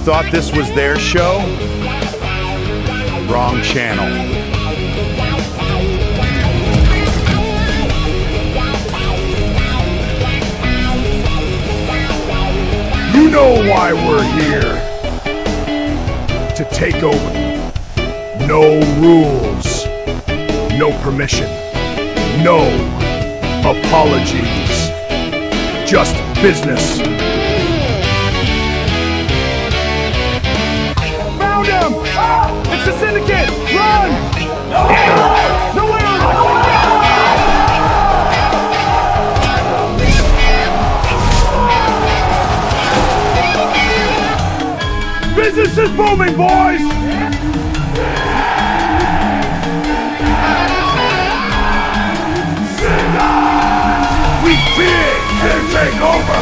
thought this was their show? Wrong channel. You know why we're here. To take over. No rules. No permission. No apologies. Just business. Found him! Ah! It's the Syndicate! Run! Nowhere! Business is booming, boys! We big and take over!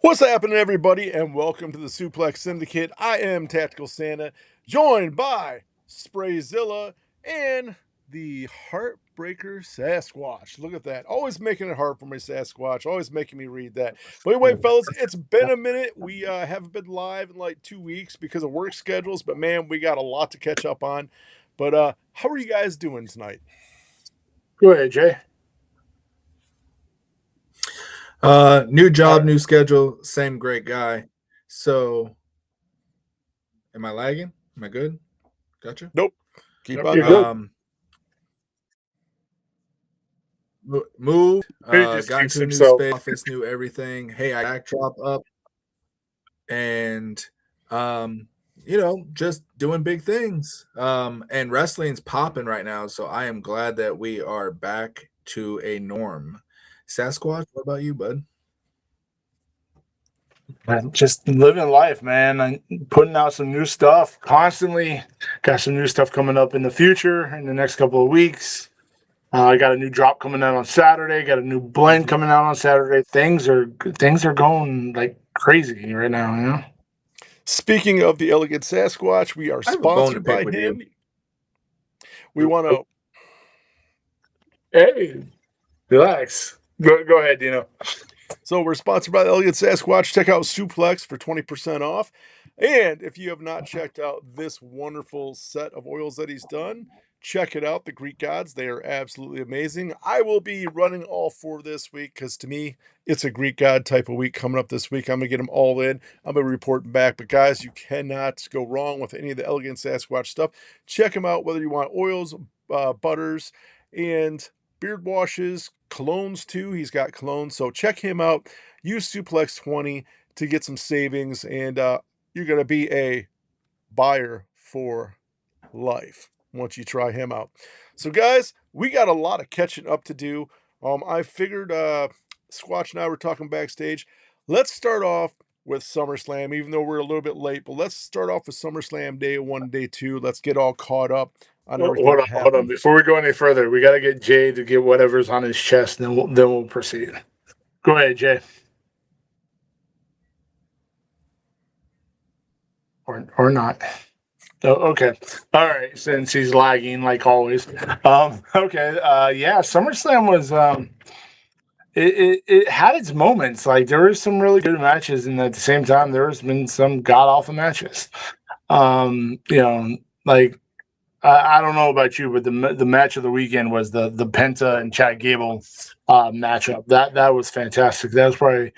What's happening, everybody, and welcome to the Suplex Syndicate. I am Tactical Santa, joined by Sprayzilla and the Heartbreaker Sasquatch. Look at that. Always making it hard for my Sasquatch. Always making me read that. But anyway, fellas, it's been a minute. We haven't been live in like 2 weeks because of work schedules. But, man, we got a lot to catch up on. But how are you guys doing tonight? Go ahead, Jay. New job, new schedule, same great guy. So, am I lagging? Am I good? Gotcha. Nope. Keep on. Moved. Just got fix into a new himself. space, office, new everything. Hey, I backdrop up, and you know, just doing big things. And wrestling's popping right now, so I am glad that we are back to a norm. Sasquatch, what about you, bud? Just living life, man. I'm putting out some new stuff constantly. Got some new stuff coming up in the future in the next couple of weeks. I got a new drop coming out on Saturday. Got a new blend coming out on Saturday. Things are going like crazy right now, you know. Speaking of the Elegant Sasquatch, we are sponsored by him. We want to. Hey, relax. Go ahead, Dino. So we're sponsored by the Elegant Sasquatch. Check out Suplex for 20% off. And if you have not checked out this wonderful set of oils that he's done, check it out. The Greek Gods, they are absolutely amazing. I will be running all 4 this week because to me, it's a Greek God type of week coming up this week. I'm going to get them all in. I'm going to report back. But guys, you cannot go wrong with any of the Elegant Sasquatch stuff. Check them out, whether you want oils, butters, and beard washes, colognes too. He's got colognes, so check him out. Use Suplex 20 to get some savings, and you're going to be a buyer for life once you try him out. So guys, we got a lot of catching up to do. I figured Squatch and I were talking backstage. Let's start off with SummerSlam, even though we're a little bit late, but let's start off with SummerSlam day 1, day 2. Let's get all caught up. Hold on. Before we go any further, we got to get Jay to get whatever's on his chest, and then we'll proceed. Go ahead, Jay. Or not. Oh, okay. All right. Since he's lagging like always. Okay. Yeah. SummerSlam was. It had its moments. Like there were some really good matches, and at the same time, there has been some god awful matches. You know, like. I don't know about you, but the match of the weekend was the Penta and Chad Gable matchup. That was fantastic. That was probably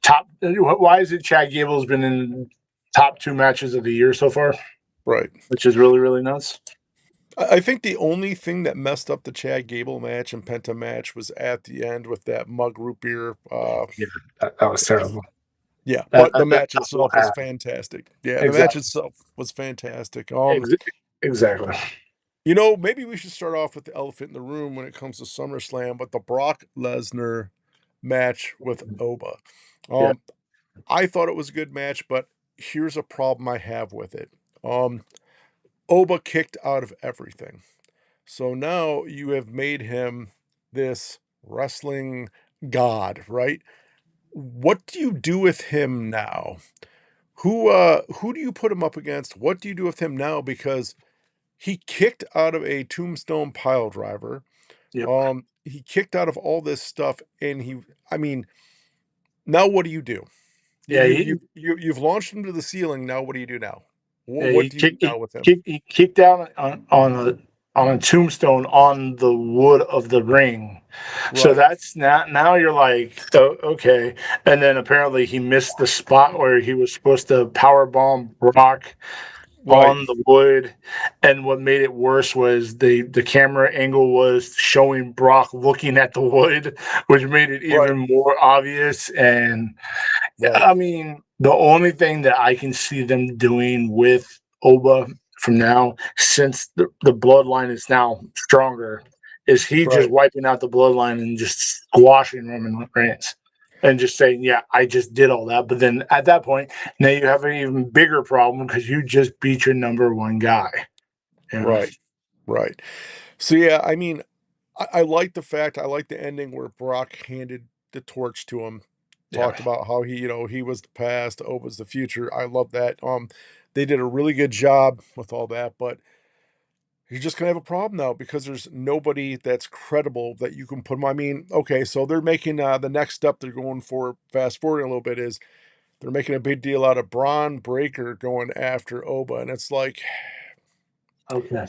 top. Why is it Chad Gable's been in top 2 matches of the year so far? Right, which is really, really nuts. I think the only thing that messed up the Chad Gable match and Penta match was at the end with that mug root beer. Yeah, that was terrible. Yeah, but the match itself was fantastic. Yeah, exactly. The match itself was fantastic. Exactly. You know, maybe we should start off with the elephant in the room when it comes to SummerSlam, but the Brock Lesnar match with Oba. I thought it was a good match, but here's a problem I have with it. Oba kicked out of everything. So now you have made him this wrestling god, right? What do you do with him now? Who do you put him up against? What do you do with him now? Because he kicked out of a tombstone pile driver. Yep. He kicked out of all this stuff, and now what do you do? You, Yeah, you, you, you, you've launched him to the ceiling. Now, what do you do now? yeah, What do you do now with him? he kicked out on a tombstone on the wood of the ring. So Right, that's now you're like, oh, okay. And then apparently he missed the spot where he was supposed to power bomb Brock right, on the wood. And what made it worse was the camera angle was showing Brock looking at the wood, which made it right, even more obvious. And right, I mean, the only thing that I can see them doing with Oba from now, since the bloodline is now stronger, is he just right. wiping out the bloodline and just squashing Roman Reigns and just saying, yeah, I just did all that. But then at that point, now you have an even bigger problem because you just beat your number one guy. You know? Right, right. So yeah, I mean, I like the fact I like the ending where Brock handed the torch to him, Yeah. talked about how he was the past, Oba's the future. I love that. They did a really good job with all that, but you're just gonna have a problem now because there's nobody that's credible that you can put 'em. I mean, okay, so they're making the next step they're going for, fast forwarding a little bit, is they're making a big deal out of Braun Breaker going after Oba, and it's like, Okay.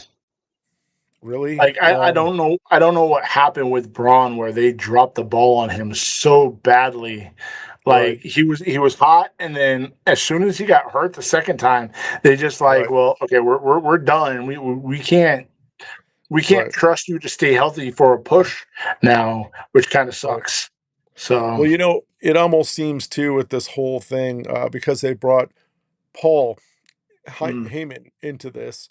really? Like I don't know what happened with Braun where they dropped the ball on him so badly. Right, Like he was hot, and then as soon as he got hurt the second time, they just like, right, well, okay, we're done. We can't right, trust you to stay healthy for a push now, which kind of right. sucks. So Well, it almost seems too with this whole thing, because they brought Paul mm, Heyman into this,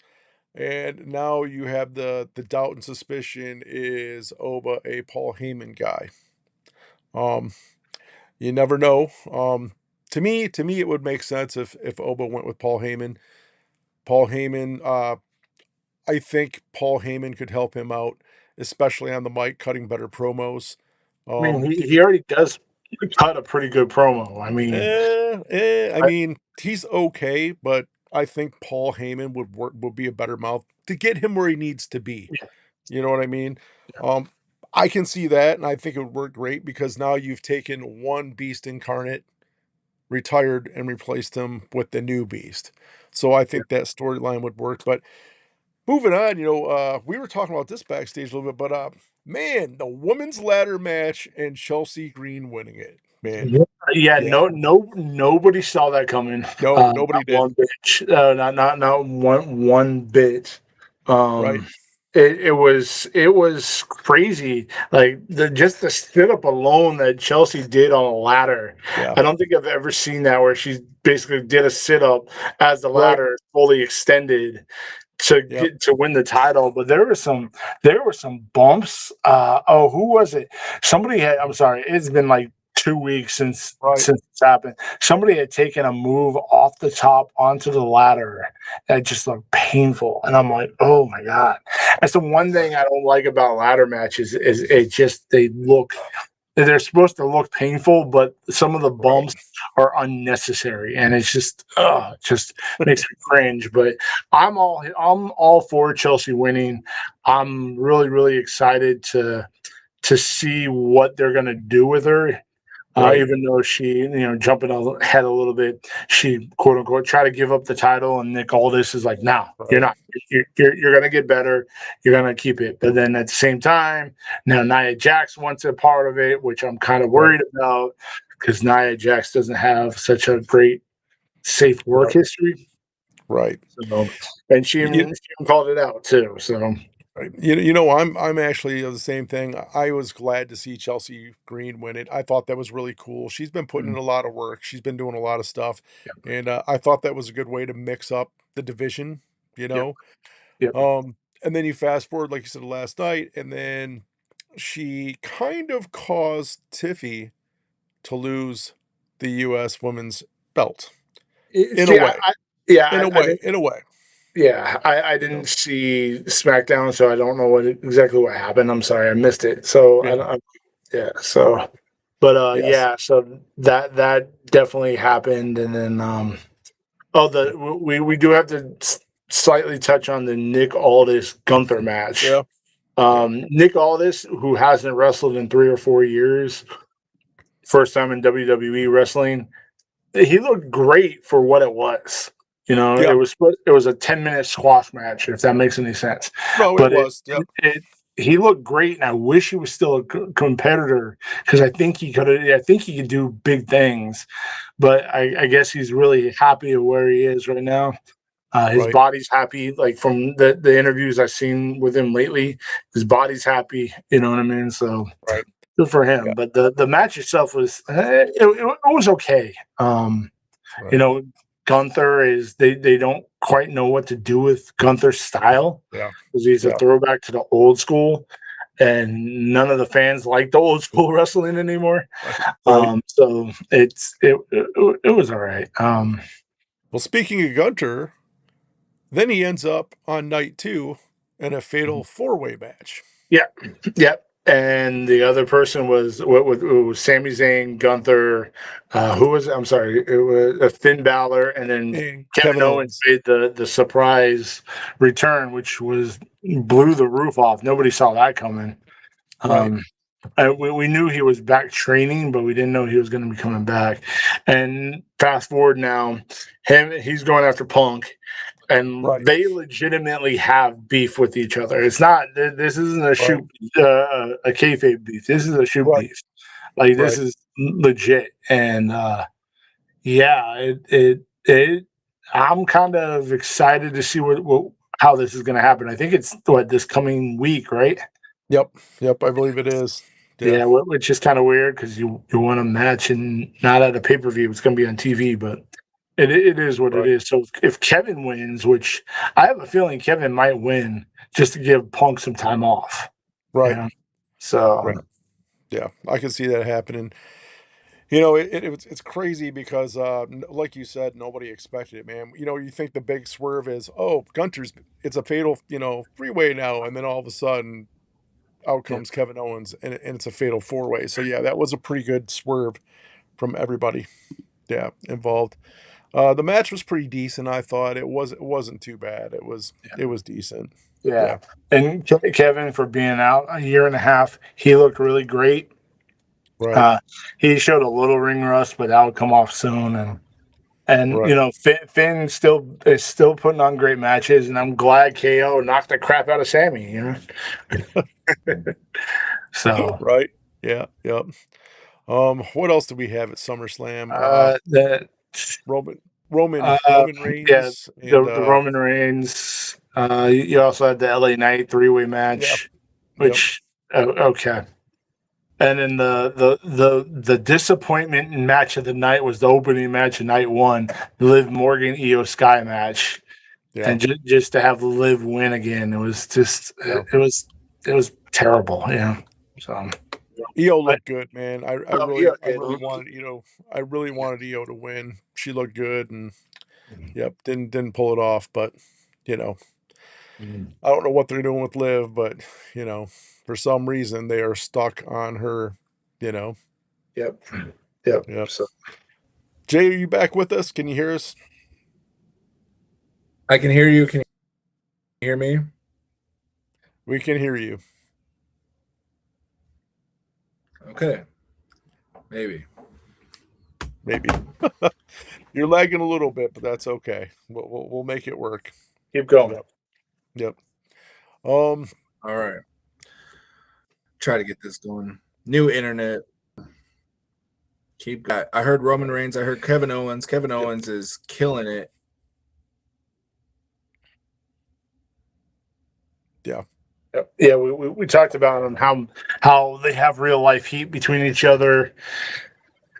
and now you have the doubt and suspicion, is Oba a Paul Heyman guy? Um, you never know. To me, it would make sense if Oba went with Paul Heyman. Paul Heyman, I think Paul Heyman could help him out, especially on the mic, cutting better promos. I mean, If he already does cut a pretty good promo. I mean, I I, mean, he's okay, but I think Paul Heyman would be a better mouth to get him where he needs to be. yeah, You know what I mean? yeah, Um, I can see that, and I think it would work great because now you've taken one beast incarnate, retired, and replaced him with the new beast. So I yeah. think that storyline would work. But moving on, we were talking about this backstage a little bit, but man, the women's ladder match and Chelsea Green winning it, man. Yeah, yeah, Yeah. nobody saw that coming. No, Not nobody did. one bit. Not one bit. Right. Um, it was crazy. Like just the sit up alone that Chelsea did on a ladder. Yeah. I don't think I've ever seen that where she basically did a sit up as the Right. ladder is fully extended to Yep. get to win the title. But there were some bumps. Who was it? Somebody had. I'm sorry. It's been like 2 weeks Right. since it's happened. Somebody had taken a move off the top onto the ladder that just looked painful, and I'm like, oh my god. That's the one thing I don't like about ladder matches is it just they look. They're supposed to look painful, but some of the Right. bumps are unnecessary, and it's just makes me cringe. But I'm all for Chelsea winning. I'm really excited to see what they're gonna do with her. Right. Even though she, jumping ahead a little bit, she quote unquote try to give up the title, and Nick Aldis is like, "No, you're Right. not. You're gonna get better. You're gonna keep it." But then at the same time, now Nia Jax wants a part of it, which I'm kind of Right. worried about because Nia Jax doesn't have such a great safe work Right. history. Right. So, and You, she even called it out too. So, right. I'm actually the same thing. I was glad to see Chelsea Green win it. I thought that was really cool. She's been putting in mm, a lot of work. She's been doing a lot of stuff, yeah, and I thought that was a good way to mix up the division. You yep, know, yep. and then you fast forward, like you said last night, and then she kind of caused Tiffy to lose the U.S. women's belt in a See, way, yeah, I didn't. in a way, Yeah, I you know. didn't see SmackDown, so I don't know exactly what happened. I'm sorry, I missed it. So Yeah. yeah. So, but Yes. yeah. So that definitely happened, and then Yeah. we do have to slightly touch on the Nick Aldis Gunther match. Yeah. Yeah. Nick Aldis, who hasn't wrestled in 3 or 4 years, first time in WWE wrestling, he looked great for what it was. You know, Yeah. it was a 10-minute squash match, if that makes any sense. No, it But was. Yep. he looked great, and I wish he was still a competitor because I think he could. I think he could do big things, but I guess he's really happy at where he is right now. His Right. body's happy. Like from the interviews I've seen with him lately, his body's happy. You know what I mean? So Right. good for him. Yeah. But the match itself was it was okay. You Right. know, Gunther is they don't quite know what to do with Gunther's style Yeah. because he's a Yeah. throwback to the old school, and none of the fans like the old school wrestling anymore. Right. So it was all right. Well, speaking of Gunter, then he ends up on night 2 in a fatal 4-way match. Yeah, yeah. And the other person was it was Sami Zayn, Gunther. Who was it? I'm sorry, it was Finn Balor, and then And Kevin Kevin Owens Owens. made the surprise return, which was blew the roof off. Nobody saw that coming. Right. We knew he was back training, but we didn't know he was going to be coming back. And fast forward now, he's going after Punk, and Right. they legitimately have beef with each other. It's not this isn't a shoot a kayfabe beef. This is a shoot Right. beef. Like this Right. is legit, and yeah, it. I'm kind of excited to see what how this is going to happen. I think it's this coming week, right? Yep. Yep. I believe it is. Yeah, which is kind of weird because you want a match and not at a pay per view. It's going to be on TV, but it is what it Right. is. So if Kevin wins, which I have a feeling Kevin might win, just to give Punk some time off. Right. Yeah. So Right. Yeah, I can see that happening. You know, it's crazy because, like you said, nobody expected it, man. You know, you think the big swerve is, oh, Gunter's, it's a fatal, 3-way now, and then all of a sudden, out yeah, comes Kevin Owens, and it's a fatal 4-way. So yeah, that was a pretty good swerve from everybody, yeah, involved. The match was pretty decent. I thought it wasn't too bad. It was decent. yeah. Yeah. And Kevin for being out a year and a half, he looked really great. Right. Uh, he showed a little ring rust, but that'll come off soon. And Right. Finn is still putting on great matches, and I'm glad KO knocked the crap out of Sammy. So Right. Yeah. Yep. What else do we have at SummerSlam? that Roman Roman uh Roman yeah, Reigns and the Roman Reigns. You also had the LA Knight 3-way yeah, match, yep, which okay. And then the disappointment match of the night was the opening match of night 1, the Liv Morgan Io Sky match. yeah, And just to have Liv win again, it was just yeah. it was terrible, So, Io but looked good, man. I yeah, really wanted I really wanted Io to win. She looked good, and yep, didn't pull it off. But you know, I don't know what they're doing with Liv, but for some reason they are stuck on her. You know, yep, yep. yep. So Jay, are you back with us? Can you hear us? I can hear you. Can you hear me? We can hear you. Okay. Maybe. Maybe you're lagging a little bit, but that's okay. We'll make it work. keep going. Yep. Yep. Um. All right. Try to get this going. New internet. I heard Roman Reigns. I heard Kevin Owens. Kevin Owens is killing it. Yeah. Yeah, we talked about them how they have real life heat between each other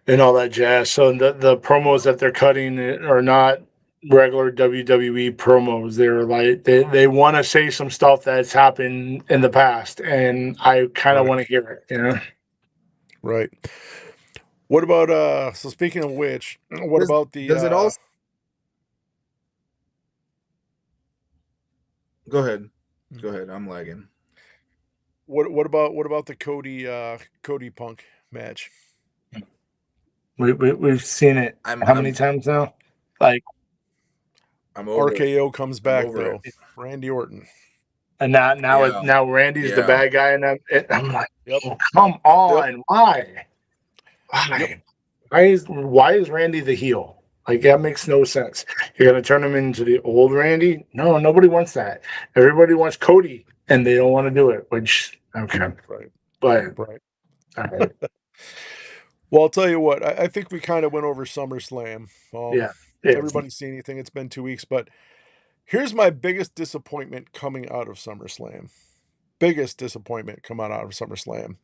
and all that jazz. So the promos that they're cutting are not regular WWE promos. They're like they want to say some stuff that's happened in the past, and I kind of Right. want to hear it. Right. What about so speaking of which, what about the Does it all? Go ahead. Go ahead. I'm lagging. what about the Cody Punk match? We've seen it how many times now? Like, I'm over it. RKO comes I'm back over though. it. Randy Orton. and Yeah. now Randy's the Yeah. bad guy, and I'm like, Yep. oh, come on, why? Yep. why is Randy the heel? Like that makes no sense. You're gonna turn him into the old Randy? No, nobody wants that. Everybody wants Cody, and they don't want to do it. Which okay, Right. but Right. all right, Well, I'll tell you what, I think we kind of went over SummerSlam. yeah, yeah. Everybody see anything? It's been 2 weeks, but here's my biggest disappointment coming out of SummerSlam. Biggest disappointment coming out of SummerSlam.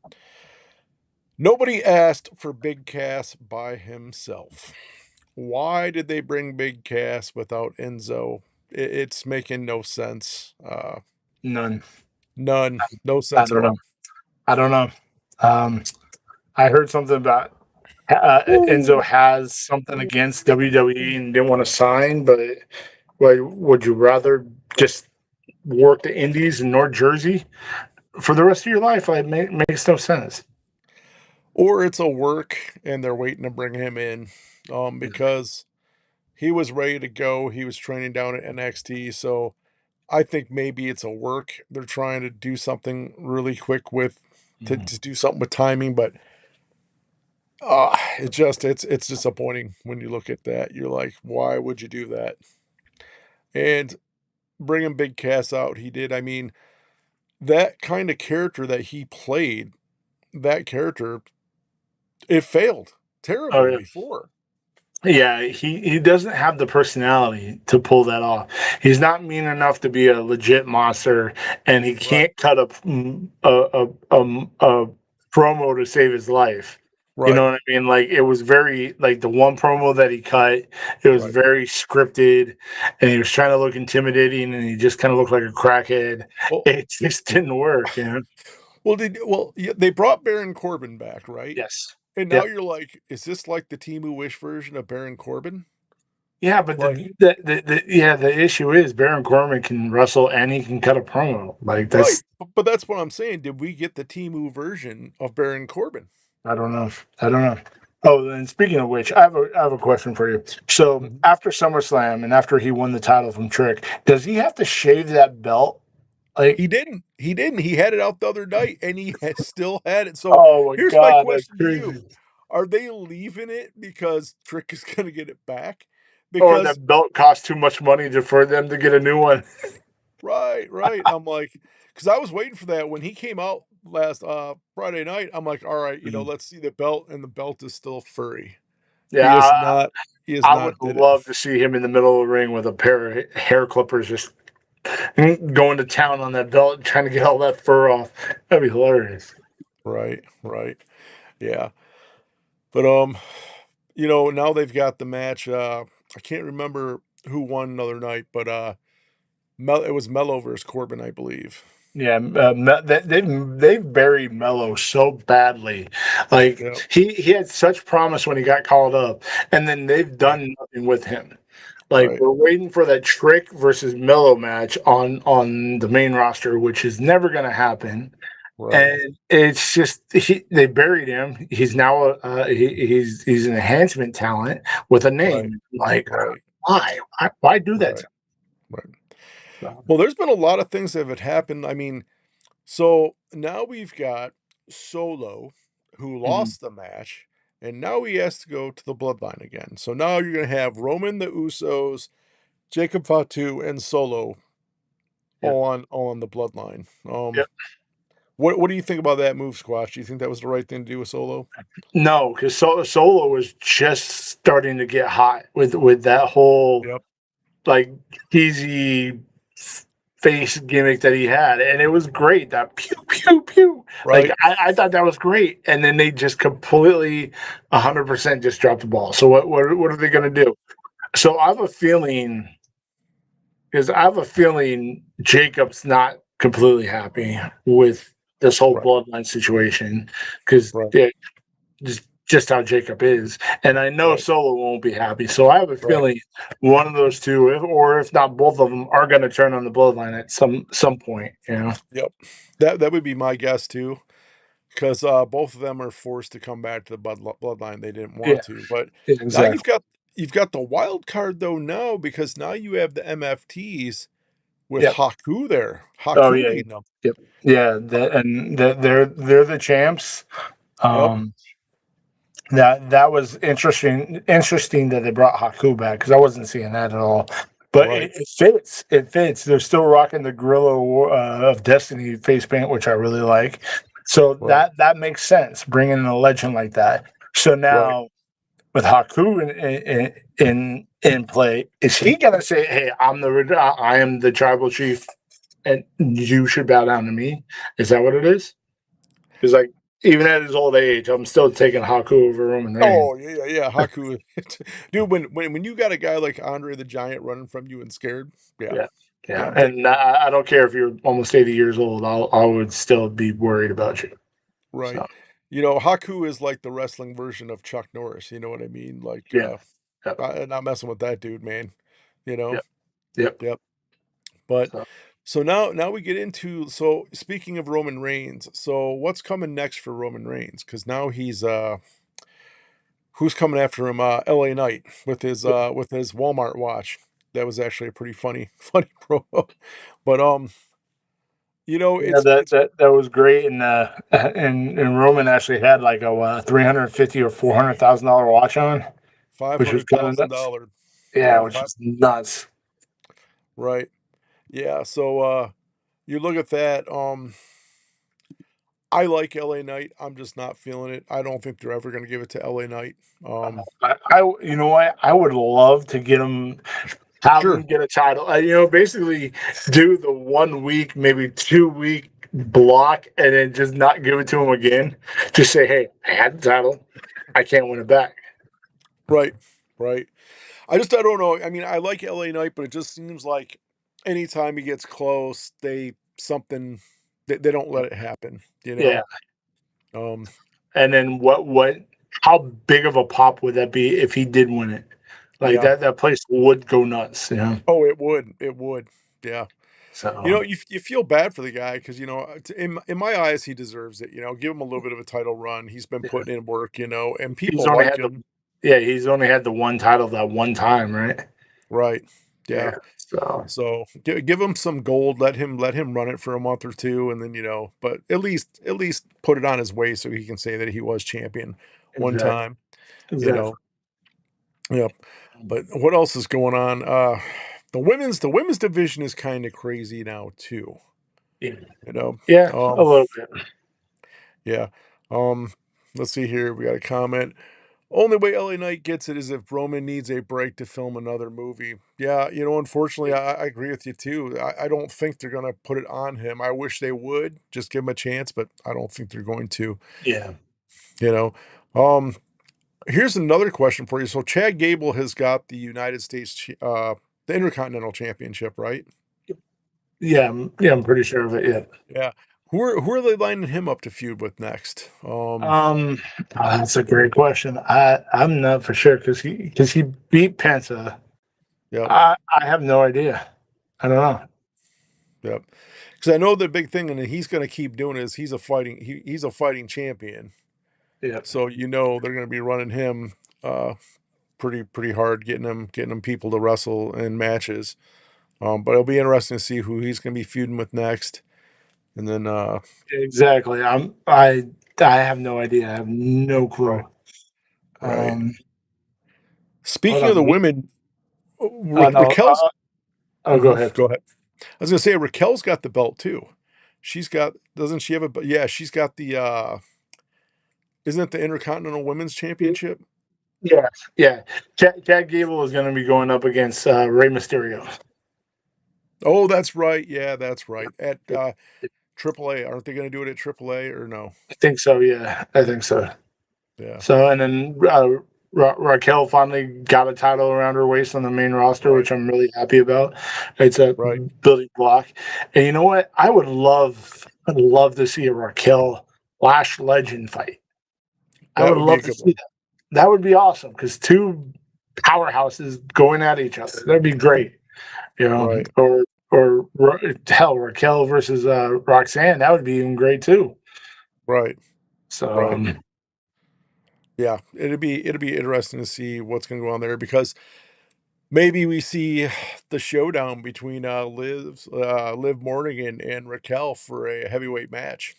Nobody asked for Big Cass by himself. Why did they bring Big Cass without Enzo? It's making no sense. None. None. No I sense at don't know. all. I don't know. Um, I heard something about Enzo Ooh. has something against WWE and didn't want to sign, but like, would you rather just work the Indies in North Jersey for the rest of your life? Like, makes no sense. Or it's a work and they're waiting to bring him in because he was ready to go. He was training down at NXT. So I think maybe it's a work. They're trying to do something really quick with to do something with timing, but it's disappointing when you look at that. You're like, why would you do that? And bringing Big Cass out, he did. I mean, that kind of character that he played, that character, it failed Oh terribly yeah. before. Yeah, he doesn't have the personality to pull that off. He's not mean enough to be a legit monster, and he Right, can't cut a promo to save his life. You know right, what I mean? Like it was very like the one promo that he cut, it was right. very scripted, and he was trying to look intimidating, and he just kind of looked like a crackhead. Well, It just didn't work, you know? yeah, they brought Baron Corbin back, right? Yes. And now Yep. you're like, is this like the Temu Wish version of Baron Corbin? Yeah, but Like, the issue is Baron Corbin can wrestle and he can cut a promo. Like right. that's But that's what I'm saying. Did we get the Temu version of Baron Corbin? I don't know. I don't know. Oh, and speaking of which, I have a question for you. So Mhm. after SummerSlam and after he won the title from Trick, does he have to shave that belt? Like, He didn't. He didn't. He had it out the other night and he has still had it. So oh my here's my god, that's question to you. crazy. Are they leaving it because Trick is going to get it back? Or Because that belt costs too much money for them to get a new one. right, right. I'm like, because I was waiting for that when he came out last Friday night. I'm like, all right, Mhm. let's see the belt, and the belt is still furry. Yeah, He is not. He is I would not did it. love to see him in the middle of the ring with a pair of hair clippers just going to town on that belt, trying to get all that fur off. That'd be hilarious. Right, right. Yeah. But now they've got the match. I can't remember who won another night, but it was Mello versus Corbin, I believe. Yeah, they've buried Mello so badly. Like Yeah. he had such promise when he got called up, and then they've Right. done nothing with him. Like Right. we're waiting for that Trick versus Mello match on the main roster, which is never going to happen. Right. And it's just they buried him. He's now he's an enhancement talent with a Right. name. Like Right. why do that Right. to Right. him? Well, there's been a lot of things that have happened. I mean, so now we've got Solo, who Mhm. lost the match, and now he has to go to the Bloodline again. So now you're going to have Roman, the Usos, Jacob Fatu, and Solo Yep. on the Bloodline. Yep. What do you think about that move, Squash? Do you think that was the right thing to do with Solo? No, because Solo was just starting to get hot with that whole Yep. like cheesy face gimmick that he had, and it was great. That pew pew pew, like Right. I thought that was great, and then they just completely 100% just dropped the ball. So what are they going to do? So I have a feeling Jacob's not completely happy with this whole Right. bloodline situation because Right. yeah, just how Jacob is. And I know Right. Solo won't be happy. So I have a Right. feeling one of those two, or if not both of them, are going to turn on the bloodline at some point. You know? Yep. That would be my guess too, because both of them are forced to come back to the bloodline. They didn't Yeah, want to, but now exactly. you've got the wild card though now because now you have the MFTs with Yep. Haku there. Oh Haku yeah. leading them. Yep. Yeah. They're the champs. Yep. Um, That was interesting. Interesting that they brought Haku back because I wasn't seeing that at all. But Right. it fits. It fits. They're still rocking the Gorilla of Destiny face paint, which I really like. So Right. that makes sense. Bringing in a legend like that. So Right. now with Haku in play, is he gonna say, "Hey, I am the tribal chief, and you should bow down to me"? Is that what it is? Because like even at his old age, I'm still taking Haku over Roman Reigns. Oh, yeah. Haku. Dude, when you got a guy like Andre the Giant running from you and scared, yeah. Yeah, Yeah, yeah, I'm taking and I don't care if you're almost 80 years old. I would still be worried about you. right. So Haku is like the wrestling version of Chuck Norris, you know what I mean? Like, yeah, yep, not messing with that dude, man. You know? yep, yep. Yep. But So so now we get into, so speaking of Roman Reigns, so what's coming next for Roman Reigns? Because now he's who's coming after him? LA Knight with his Walmart watch. That was actually a pretty funny funny promo. But yeah, that was great, and Roman actually had like a 350 or $400,000 watch on, five which was hundred kind of thousand nuts. dollar. Yeah, Yeah, which five. is nuts. Right. Yeah. So you look at that. I like LA Knight. I'm just not feeling it. I don't think they're ever going to give it to LA Knight. You know what? I would love to get him, have Sure. him get a title. Basically do the 1 week, maybe 2 week block, and then just not give it to him again. Just say, "Hey, I had the title. I can't win it back." Right. Right. I don't know. I mean, I like LA Knight, but it just seems like anytime he gets close, they don't let it happen, you Yeah, know? Um, and then what? How big of a pop would that be if he did win it? Like yeah. that place would go nuts. You know. Oh, it would. It would. Yeah. So You feel bad for the guy because in my eyes, he deserves it. Give him a little bit of a title run. He's been yeah, putting in work, and he's people only like had the him. yeah he's only had the one title that one time, right? Right. Yeah. Yeah. So So give him some gold. Let him run it for a month or two, and then but at least put it on his way so he can say that he was champion one exactly. time. You Exactly. know. Yep. But what else is going on? The women's division is kind of crazy now too. Yeah. You know. Yeah, a Um. little bit. Yeah. Um. Let's see here. We got a comment. Only way LA Knight gets it is if Roman needs a break to film another movie. Yeah, unfortunately, I agree with you too. I don't think they're gonna put it on him. I wish they would just give him a chance, but I don't think they're going to. Yeah. You know. Um, Here's another question for you. So Chad Gable has got the United States, the Intercontinental Championship, right? Yeah, yeah, I'm pretty sure of it. Yeah. Yeah. Who are they lining him up to feud with next? Um, that's a great question. I'm not for sure because he beat Penta. Yep. I have no idea. I don't know. Yep. Because I know the big thing, and he's going to keep doing is he's a fighting champion. Yeah, So they're going to be running him pretty hard, getting him people to wrestle in matches. But it'll be interesting to see who he's going to be feuding with next. And then exactly. I have no idea. I have no right, clue. right. Um, hold Speaking of on. the women, No. Raquel's. Oh, go ahead. Go ahead. I was going to say Raquel's got the belt too. Doesn't she have yeah, she's got the isn't it the Intercontinental Women's Championship? Yeah, yeah. Chad Gable is going to be going up against Rey Mysterio. Oh, that's right. Yeah, that's right. At AAA. Aren't they going to do it at AAA or no? I think so. Yeah, I think so. Yeah. So, and then Raquel finally got a title around her waist on the main roster, Right. which I'm really happy about. It's a Right. building block. And you know what? I'd love to see a Raquel Lash Legend fight. I That would would be a love to good see one. that. That would be awesome because two powerhouses going at each other. That'd be great. Right. Hell, Raquel versus Roxanne. That would be even great too. Right. So, Right. Yeah. It'd be interesting to see what's going to go on there because maybe we see the showdown between Liv Morgan and Raquel for a heavyweight match.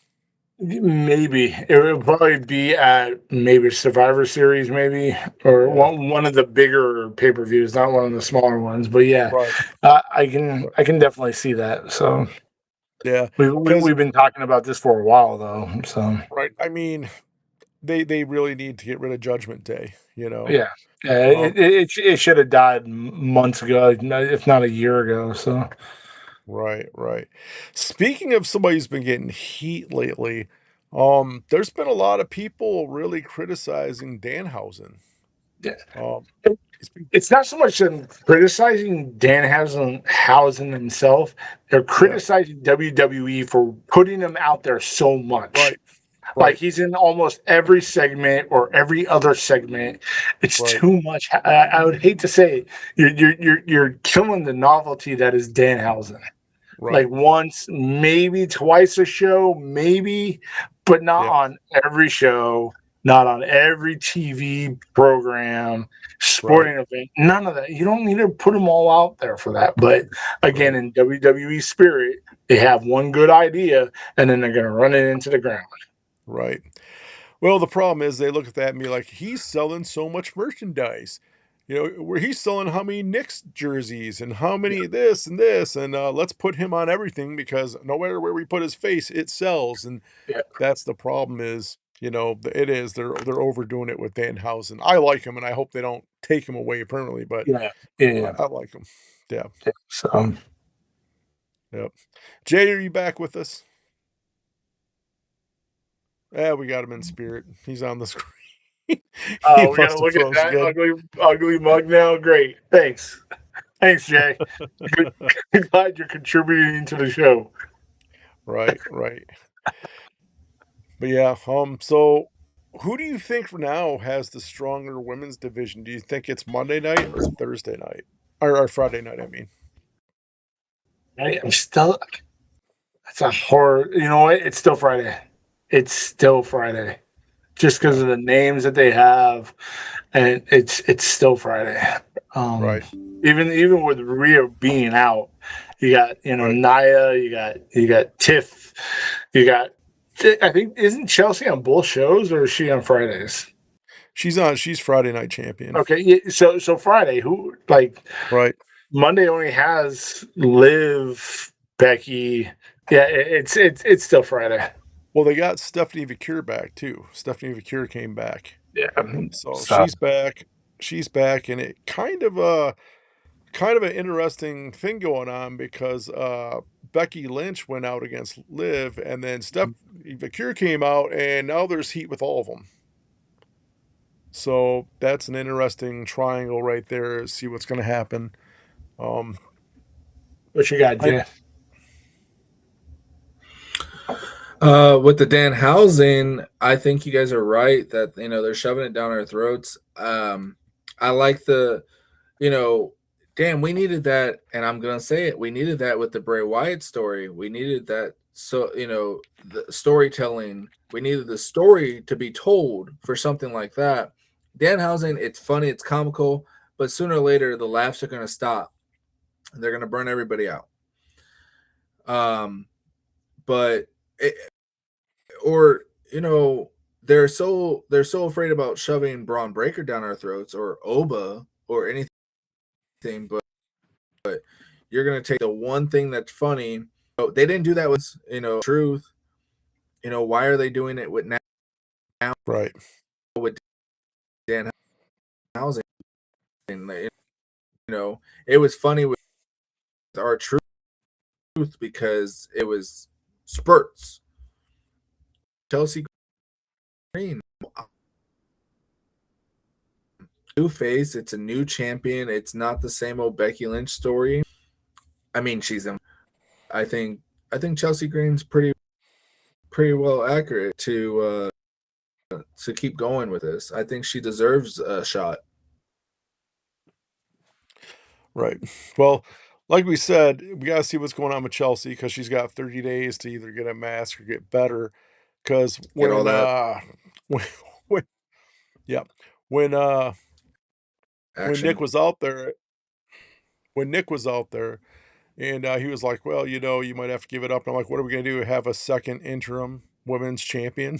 Maybe it would probably be at maybe Survivor Series, maybe, or Yeah. one of the bigger pay-per-views, not one of the smaller ones. But yeah, Right. I can definitely see that. So Yeah. Because we've been talking about this for a while though. So right. I mean, they really need to get rid of Judgment Day. You know. yeah, yeah, Um. it should have died months ago, if not a year ago. So Right. Right. Speaking of somebody who's been getting heat lately, there's been a lot of people really criticizing Danhausen. yeah. Um. He's been, It's not so much them criticizing Housen himself. They're yeah. criticizing WWE for putting him out there so much. Right. Like Right. he's in almost every segment or every other segment. It's Right. too much. I would hate to say it. You're killing the novelty that is Danhausen. Like Right. once, maybe twice a show, maybe, but not Yeah. on every show, not on every TV program, Right. sporting event, none of that. You don't need to put them all out there for that. But again, Right. in WWE spirit, they have one good idea and then they're going to run it into the ground. Right. Well, the problem is they look at that and be like, he's selling so much merchandise. You know, where he's selling how many Knicks jerseys and how many this, and let's put him on everything because no matter where we put his face, it sells. And Yeah, that's the problem is, you know, it is they're overdoing it with Danhausen. I like him, and I hope they don't take him away permanently, but yeah, yeah. I like him. Yeah, Yeah. So, yep. Jay, are you back with us? Yeah, we got him in spirit. He's on the screen. He we got to must have look at froze that again. ugly mug now. Great. Thanks. Thanks, Jay. Good. Glad you're contributing to the show. Right, right. But yeah, so who do you think for now has the stronger women's division? Do you think it's Monday night or Thursday night? Or Friday night, I mean. I'm still. That's a horror. You know what? It's still Friday. It's still Friday, just because Yeah, of the names that they have, and it's still Friday. Um, right, even with Rhea being out, you got right. Naya, you got Tiff, you got. I think isn't Chelsea on both shows or is she on Fridays? She's Friday night champion. Okay, yeah, so Friday, who like Right. Monday only has Liv, Becky. Yeah, it's still Friday. Well, they got Stephanie Vicure back too. Stephanie Vicure came back. Yeah. So So she's back. She's back, and it kind of an interesting thing going on because Becky Lynch went out against Liv, and then Steph Vicure came out, and now there's heat with all of them. So that's an interesting triangle right there. See what's going to happen. Um, what you got, I Jay? With the Danhausen, I think you guys are right that they're shoving it down our throats. I like damn, we needed that, and I'm gonna say it. We needed that with the Bray Wyatt story. We needed that. So the storytelling. We needed the story to be told for something like that. Danhausen, it's funny, it's comical, but sooner or later the laughs are gonna stop. And they're gonna burn everybody out. But it, or they're so afraid about shoving Braun Breaker down our throats or Oba or anything, but you're gonna take the one thing that's funny. Oh, they didn't do that with truth. Why are they doing it with now right, with Dan Housing? It was funny with our truth because it was spurts. Chelsea Green, new face. It's a new champion. It's not the same old Becky Lynch story. I mean, she's in. I think Chelsea Green's pretty well accurate to keep going with this. I think she deserves a shot. right. Well, like we said, we got to see what's going on with Chelsea because she's got 30 days to either get a mask or get better. Because Get all that when, when yeah, when when Nick action. was out there, when Nick was out there, and he was like, "Well, you know, you might have to give it up." And I'm like, "What are we gonna do? Have a second interim?" women's champion.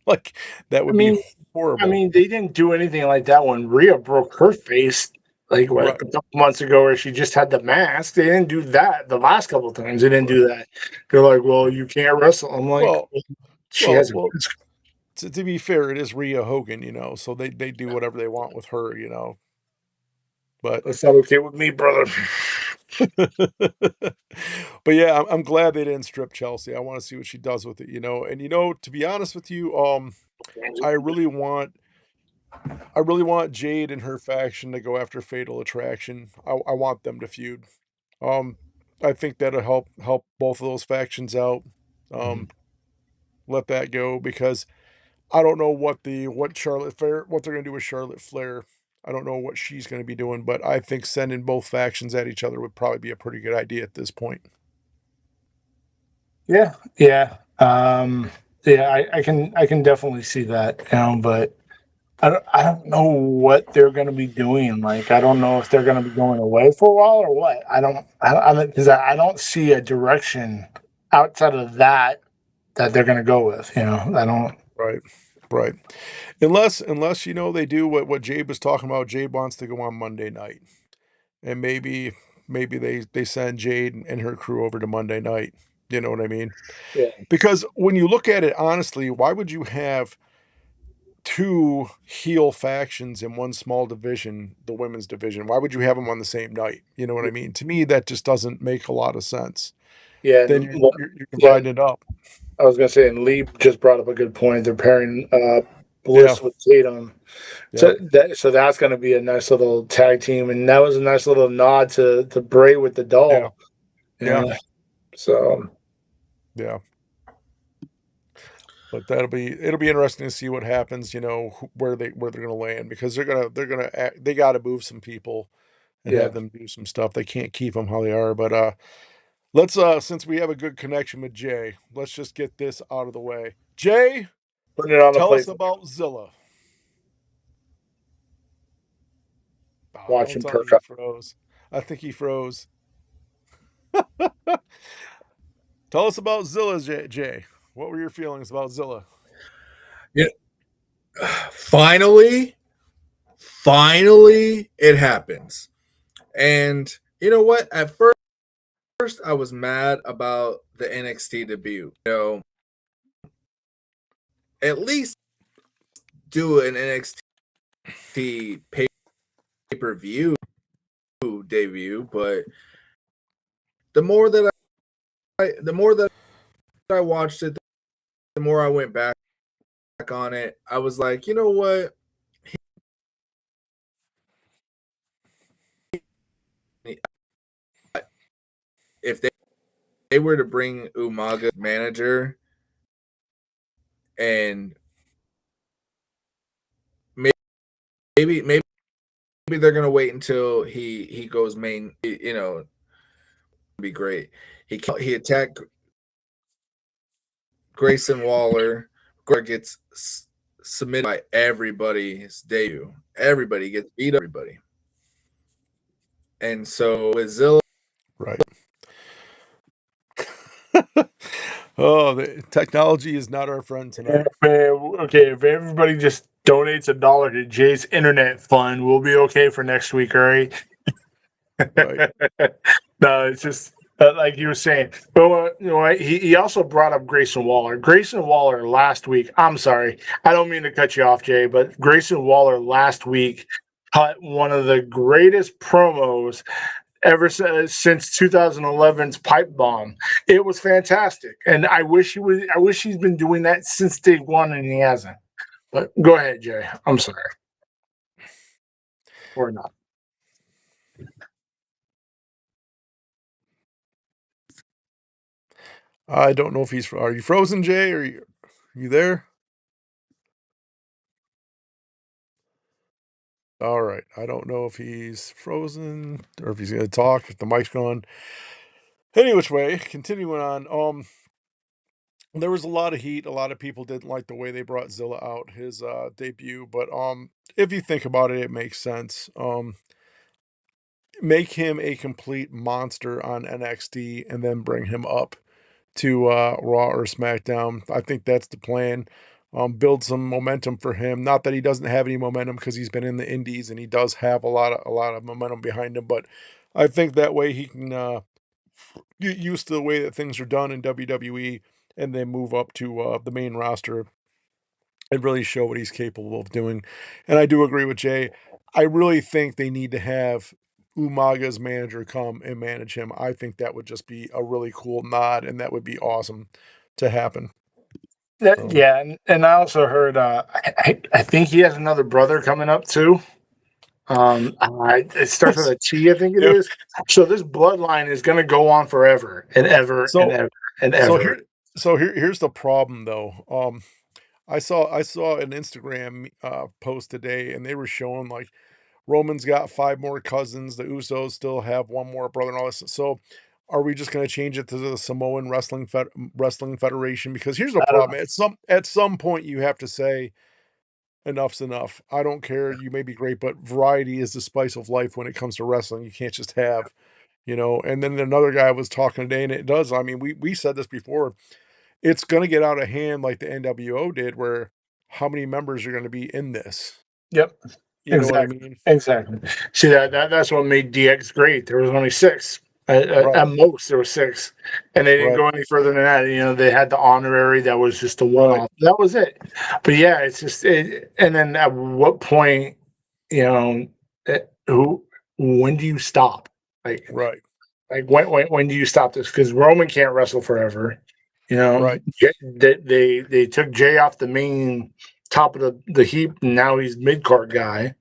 Like, that I would be mean, horrible. they didn't do anything like that when Rhea broke her face, like what, a Right, couple months ago, where she just had the mask. They didn't do that the last couple of times. They didn't right, do that. They're like, well, right. you can't wrestle. I'm like, Well well, she well has a well, mask. to be fair, it is Rhea Hogan, so they do whatever they want with her, but That's not okay with me, brother. but yeah, I'm glad they didn't strip Chelsea. I wanna see what she does with it, and, to be honest with you, I really want I really want Jade and her faction to go after Fatal Attraction. I want them to feud. Um, I think that'll help both of those factions out. Mhm. Um, let that go because I don't know what Charlotte Flair what they're gonna do with Charlotte Flair. I don't know what she's gonna be doing, but I think sending both factions at each other would probably be a pretty good idea at this point. Yeah, yeah, yeah. I can definitely see that, but I don't know what they're going to be doing. Like, I don't know if they're going to be going away for a while or what. I don't, because I don't see a direction outside of that they're going to go with. I don't. Right. Right. Unless they do what Jabe was talking about. Jabe wants to go on Monday night. And maybe they send Jade and her crew over to Monday night. You know what I mean? Yeah, Because when you look at it honestly, why would you have 2 heel factions in one small division, the women's division? Why would you have them on the same night? You know what I mean? To me, that just doesn't make a lot of sense. yeah, Then and you're yeah. dividing it up. I was going to say, and Lee just brought up a good point. They're pairing Yeah, Bliss with Tatum. yep, So that's going to be a nice little tag team, and that was a nice little nod to Bray with the yeah, doll. yeah, Yeah. So yeah. But it'll be interesting to see what happens, where they're gonna land because they gotta move some people and yeah, have them do some stuff. They can't keep them how they are. But since we have a good connection with Jay, let's just get this out of the way. Jay, putting it on the tell us plate. about Zilla. Oh, don't Watching tell me perk he up. froze. I think he froze. Tell us about Zilla, Jay. What were your feelings about Zilla? Yeah, finally, finally, it happens. And you know what? At first, I was mad about the NXT debut. At least do an NXT pay per view debut. But the more that the more that I watched it, the more I went back on it. I was like, you know what? If they were to bring Umaga manager and maybe they're gonna wait until he goes main. Be great. He attacked Grayson Waller. Gets submitted by everybody's debut. Everybody gets beat up. Everybody. And so with Zilla, Right. Oh, the technology is not our friend Yeah, tonight. man, okay, if everybody just donates $1 to Jay's internet fund, we'll be okay for next week, all right? Right. No, it's just like you were saying. But what, he also brought up Grayson Waller. Grayson Waller last week. I'm sorry, I don't mean to cut you off, Jay, but Grayson Waller last week cut one of the greatest promos ever since 2011's Pipe Bomb. It was fantastic, and I wish he would. I wish he's been doing that since day one, and he hasn't. But go ahead, Jay. I'm sorry, or not. I don't know if are you frozen, Jay? You there? All right. I don't know if he's frozen or if he's going to talk, if the mic's gone. Any which way, continuing on. There was a lot of heat. A lot of people didn't like the way they brought Zilla out his debut, but if you think about it, it makes sense. Make him a complete monster on NXT and then bring him up to Raw or SmackDown. I think that's the plan. Build some momentum for him. Not that he doesn't have any momentum because he's been in the Indies and he does have a lot of momentum behind him. But I think that way he can get used to the way that things are done in WWE and then move up to the main roster and really show what he's capable of doing. And I do agree with Jay. I really think they need to have Umaga's manager come and manage him. I think that would just be a really cool nod, and that would be awesome to happen. So, Yeah, and I also heard I think he has another brother coming up too. It starts with a T, I think it yeah. is. So this bloodline is going to go on forever and ever and So, ever and so ever. here, here's the problem though. I saw an Instagram post today, and they were showing like Roman's got 5 more cousins, the Usos still have 1 more brother and all this. So, are we just gonna change it to the Samoan Wrestling Federation? Because here's the I don't know. problem, at some point, you have to say, "Enough's enough. I don't care, you may be great, but variety is the spice of life when it comes to wrestling. You can't just have," and then another guy was talking today, and it does. I mean, we said this before, it's gonna get out of hand like the NWO did, where how many members are gonna be in this? Yep, You know what I exactly, mean? exactly. See that's what made DX great. There was only six. At Right, most, there were six, and they didn't right, go any further than that. They had the honorary that was just a right, one-off. That was it. But yeah, it's just it. And then at what point, you know, who? When do you stop? Like, right, when do you stop this? Because Roman can't wrestle forever. right, They took Jay off the main top of the heap, and now he's mid card guy.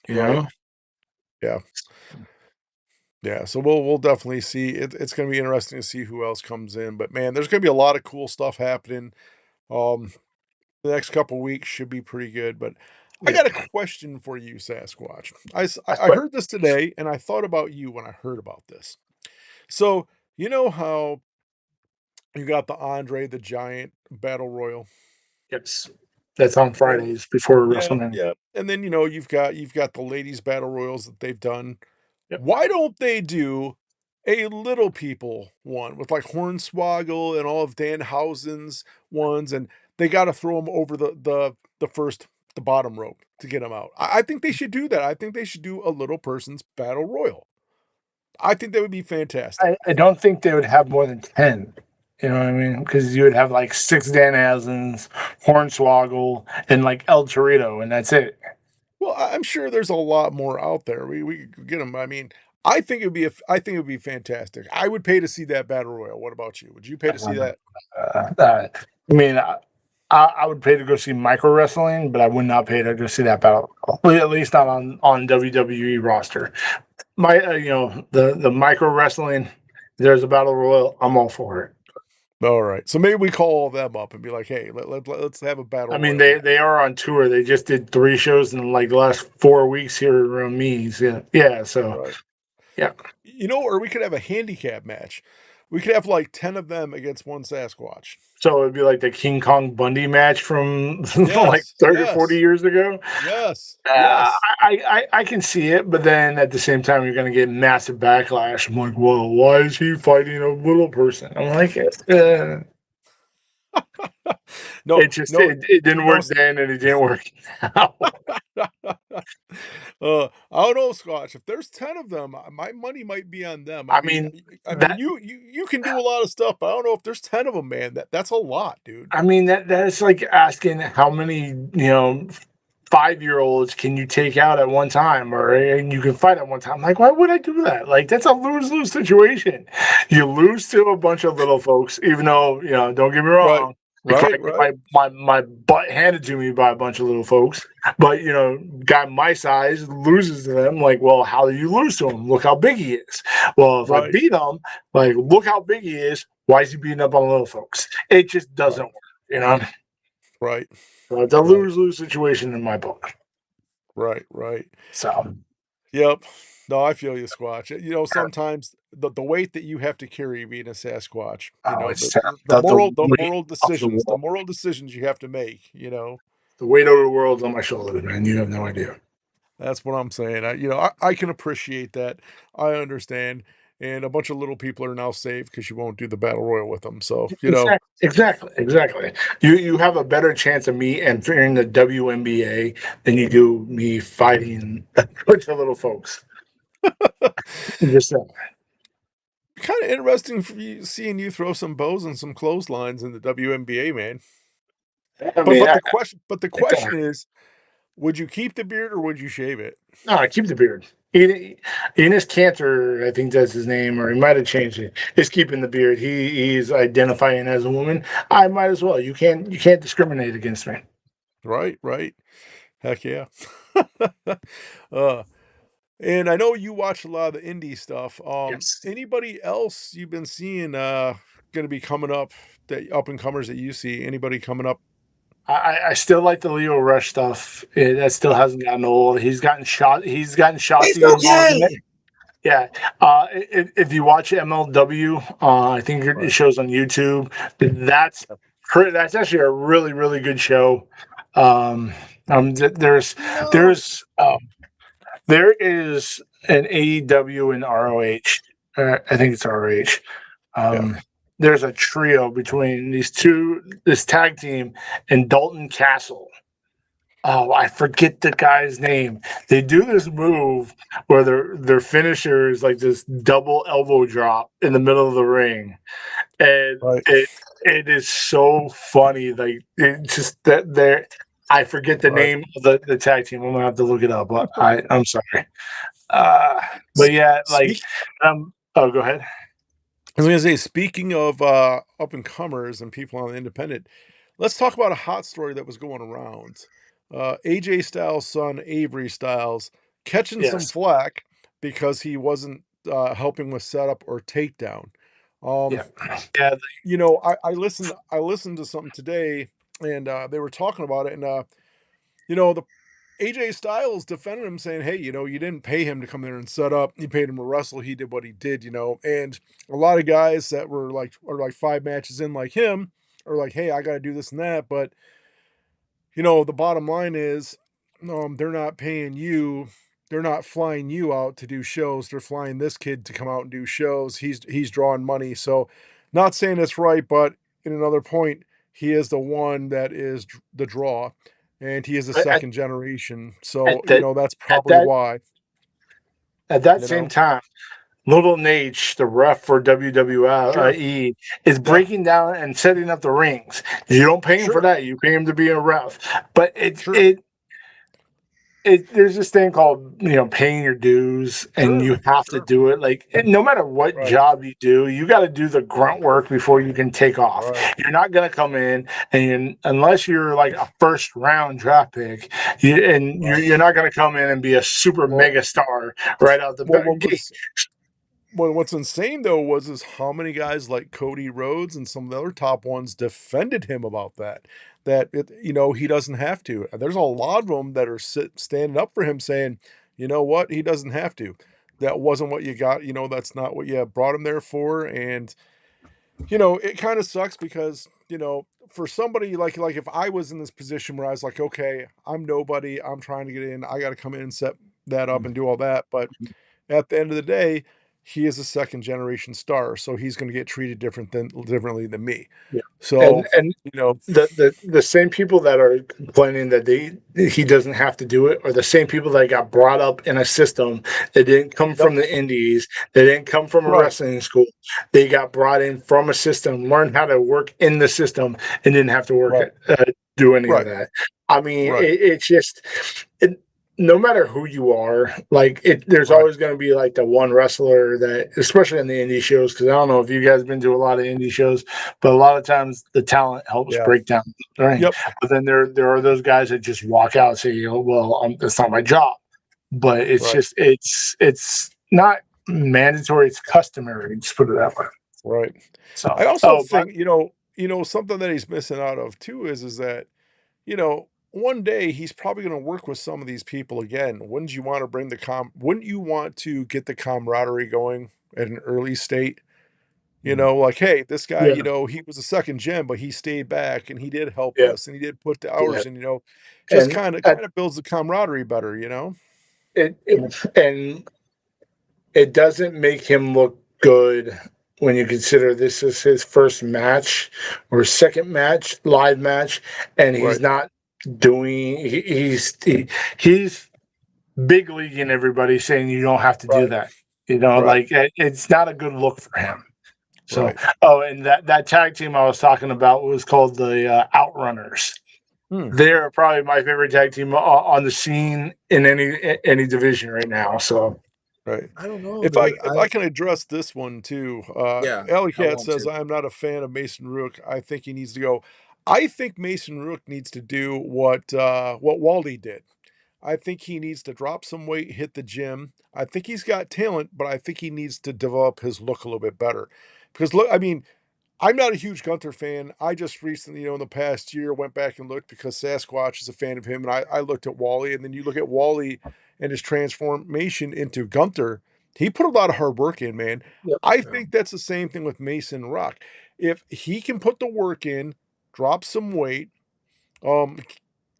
You right. know, Yeah. Yeah, so we'll definitely see. It's gonna be interesting to see who else comes in, but man, there's gonna be a lot of cool stuff happening. Um, the next couple weeks should be pretty good, but I yeah. got a question for you, Sasquatch. I But heard this today, and I thought about you when I heard about this. So, you know how you got the Andre the Giant Battle Royal? yes, that's on And Fridays before yeah, WrestleMania. yeah. And then, you've got the ladies battle royals that they've done. Yep. Why don't they do a little people one with like Hornswoggle and all of Danhausen's ones, and they got to throw them over the bottom rope to get them out. I think they should do that. I think they should do a little person's battle royal. I think that would be fantastic. I don't think they would have more than 10. You know what I mean? Because you would have like six Dan Asens, Hornswoggle, and like El Torito, and that's it. Well, I'm sure there's a lot more out there. We could get them. I mean, I think it would be fantastic. I would pay to see that battle royal. What about you? Would you pay to see that? I mean, I would pay to go see micro wrestling, but I would not pay to go see that battle. Well, at least not on WWE roster. The micro wrestling. There's a battle royal. I'm all for it. All right. So maybe we call them up and be like, "Hey, let's have a battle I mean, royal they match." are on tour. They just did 3 shows in like the last 4 weeks here around me. So, yeah. So Right. yeah. Or we could have a handicap match. We could have like 10 of them against one Sasquatch. So it'd be like the King Kong Bundy match from like Yes. 30 or 40 Yes. years ago. Yes. Yes. I can see it, but then at the same time, you're going to get massive backlash. I'm like, whoa, why is he fighting a little person? I'm like, No, it just no, it didn't no. work then, and it didn't work now. I don't know, Scotch. If there's 10 of them, my money might be on them. I I mean, mean I mean, that you can do a lot of stuff, but I don't know if there's 10 of them, man. That's a lot, dude. that's like asking how many 5-year-olds can you take out at one time, or and you can fight at one time. Like, why would I do that? Like, that's a lose-lose situation. You lose to a bunch of little folks, even though, don't get me Right. wrong, I Right. probably get Right. my butt handed to me by a bunch of little folks. But guy my size loses to them. Like, well, how do you lose to him? Look how big he is. Well, if I Right. beat him, like, look how big he is. Why is he beating up on little folks? It just doesn't Right. work, you know. Right. So it's a Right. lose-lose situation in my book. Right. Right. So. Yep. No, I feel you, Squatch. Sometimes the weight that you have to carry being a Sasquatch, Oh, it's the terrible. the moral the Weight moral of the decisions, the world. moral decisions you have to make. The weight of the world's on my shoulders, man. You have no idea. That's what I'm saying. I can appreciate that. I understand. and a bunch of little people are now safe because you won't do the battle royal with them. So Exactly. You have a better chance of me entering the WNBA than you do me fighting a bunch of little folks. Just saying. kind of interesting for you, seeing you throw some bows and some clotheslines in the WNBA, man. I But mean, the question is, would you keep the beard or would you shave it? no, I keep the beard. Enos Cantor, I think that's his name, or he might have changed it. Is keeping the beard. He's identifying as a woman. I might as well. You can't discriminate against me. Right, right. Heck yeah. uh, and I know you watch a lot of the indie stuff. Yes. Anybody else you've been seeing going to be coming up, that up and comers that you see? Anybody coming up? I still like the Leo Rush stuff. That still hasn't gotten old. He's gotten shot. He's gotten He's Shotzi involved in it. okay. Yeah. If you watch MLW, I think it Right. shows on YouTube. That's actually a really really good show. Um, No. there's there is an AEW and ROH. I think it's ROH. Yeah. There's a trio between this tag team and Dalton Castle. Oh, I forget the guy's name. They do this move where their finisher is like this double elbow drop in the middle of the ring, and Right. it is so funny. Like it just that there. I forget the Right. name of the tag team. I'm gonna have to look it up. But I'm sorry. But yeah, like Speak. Oh, go ahead. I was gonna say, speaking of up and comers and people on the independent, let's talk about a hot story that was going around. AJ Styles' son, Avery Styles, catching some Yes. flack because he wasn't helping with setup or takedown. Um, Yeah. Yeah. I listened to something today, and they were talking about it, and the AJ Styles defended him, saying, "Hey, you didn't pay him to come there and set up. You paid him to wrestle. He did what he did, And a lot of guys that are like 5 matches in, like him, are like, "Hey, I got to do this and that." But the bottom line is, they're not paying you. They're not flying you out to do shows. They're flying this kid to come out and do shows. He's drawing money. So, not saying it's right, but in another point, he is the one that is the draw, and he is a At, second generation. So, at that that's at probably that why. at that You same know, time, Little Nate, the ref for sure, WWE, is yeah, breaking down and setting up the rings. You don't pay him for sure, that. You pay him to be a ref. But sure, there's this thing called paying your dues, and sure, you have to sure, do it. Like no matter what right, job you do, you got to do the grunt work before you can take off. right, You're not gonna come in and unless you're like a first round draft pick, right. you're not gonna come in and be a super Well, mega star right out the gate. what's insane though is how many guys like Cody Rhodes and some of the other top ones defended him about that. He doesn't have to. There's a lot of them that are standing up for him, saying, you know what, he doesn't have to. That wasn't what you got. That's not what you brought him there for. And it kind of sucks because for somebody like if I was in this position where I was like, okay, I'm nobody, I'm trying to get in, I got to come in and set that up and do all that, but at the end of the day, he is a second generation star, so he's going to get treated differently than me. Yeah. So, And you know, the same people that are complaining that he doesn't have to do it are the same people that got brought up in a system that didn't come yep, from the indies, they didn't come from a right, wrestling school. They got brought in from a system, learned how to work in the system, and didn't have to work right, do any of right, that. I mean, right, it's just no matter who you are, like there's right. always going to be like the one wrestler that, especially in the indie shows, because I don't know if you guys been to a lot of indie shows, but a lot of times the talent helps Yeah. break down the ring. Yep. But then there are those guys that just walk out and say, well, that's not my job. But it's Right. just it's not mandatory; it's customary. Just put it that way. Right. So, I also oh, but think, something that he's missing out of too is that, one day he's probably going to work with some of these people again. Wouldn't you want to wouldn't you want to get the camaraderie going at an early state? Like, hey, this guy, yeah, he was a second gen, but he stayed back and he did help yeah, us and he did put the yeah, hours in, just and kind of builds the camaraderie better. and it doesn't make him look good when you consider this is his first match or second match, live match, and he's Right. not doing. He's big leaguing everybody, saying you don't have to do Right. that. You know, Right. like it's not a good look for him. So, Right. oh, and that tag team I was talking about was called the Outrunners. Hmm. They're probably my favorite tag team on the scene in any division right now. So, Right. I don't know, If I dude. if I can address this one too, Yeah, Alley I Cat want says to. I am not a fan of Mason Rook. I think he needs to go. I think Mason Rook needs to do what Waldy did. I think he needs to drop some weight, hit the gym. I think he's got talent, but I think he needs to develop his look a little bit better. Because look, I mean, I'm not a huge Gunther fan. I just recently, in the past year, went back and looked because Sasquatch is a fan of him, and I looked at Wally, and then you look at Wally and his transformation into Gunther. He put a lot of hard work in, man. yep. I Yeah. think that's the same thing with Mason Rock. If he can put the work in, drop some weight, um,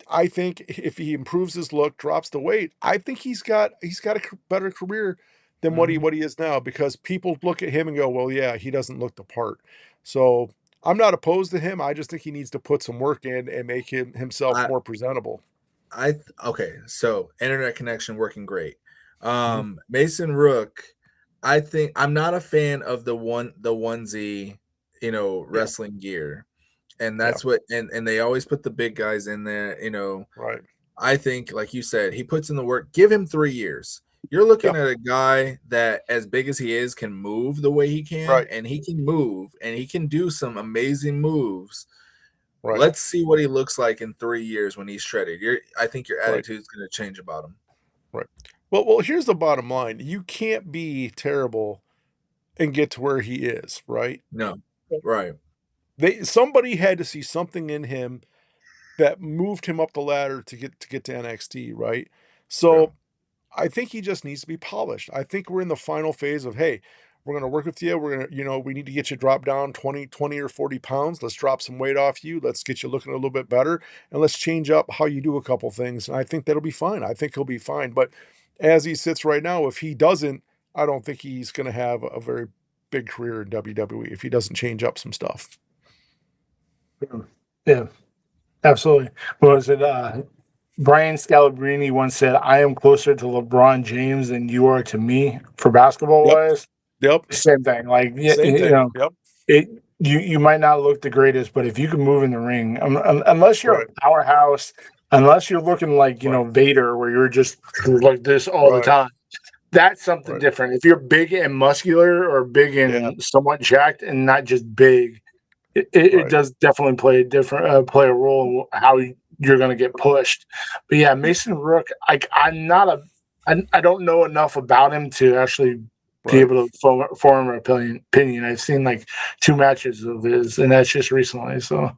I think if he improves his look, drops the weight, I think he's got a better career than Mhm. what he is now because people look at him and go, "Well, yeah, he doesn't look the part." So, I'm not opposed to him. I just think he needs to put some work in and make himself I more presentable. okay, so internet connection working great. Mhm. Mason Rook, I think I'm not a fan of the onesie, Yeah, wrestling gear. And yeah, that's what and they always put the big guys in there. right. I think, like you said, he puts in the work. Give him 3 years. You're looking Yeah, at a guy that, as big as he is, can move the way he can, right, and he can move and he can do some amazing moves. right, Let's see what he looks like in 3 years when he's shredded. I think your right, attitude's going to change about him. right. Well, here's the bottom line. You can't be terrible and get to where he is, right? No, right? Somebody had to see something in him that moved him up the ladder to get to NXT, right? Yeah. So I think he just needs to be polished. I think we're in the final phase of, hey, we're gonna work with you. We're gonna, we need to get you dropped down 20 or 40 pounds. Let's drop some weight off you. Let's get you looking a little bit better. And let's change up how you do a couple things. And I think that'll be fine. I think he'll be fine. But as he sits right now, if he doesn't, I don't think he's gonna have a very big career in WWE if he doesn't change up some stuff. Yeah, absolutely. What was it? Brian Scalabrine once said, "I am closer to LeBron James than you are to me for basketball Yep. wise." Yep. Same thing. Like, Same thing. Yep. it. You might not look the greatest, but if you can move in the ring, unless you're Right. a powerhouse, unless you're looking like Right. Vader, where you're just like this all the Right. time, that's something Right. different. If you're big and muscular or big Yeah. and somewhat jacked and not just big, it Right. does definitely play a role in how you're going to get pushed. But yeah, Mason Rook, I don't know enough about him to actually be Right. able to form an opinion. I've seen like 2 matches of his, and that's just recently. So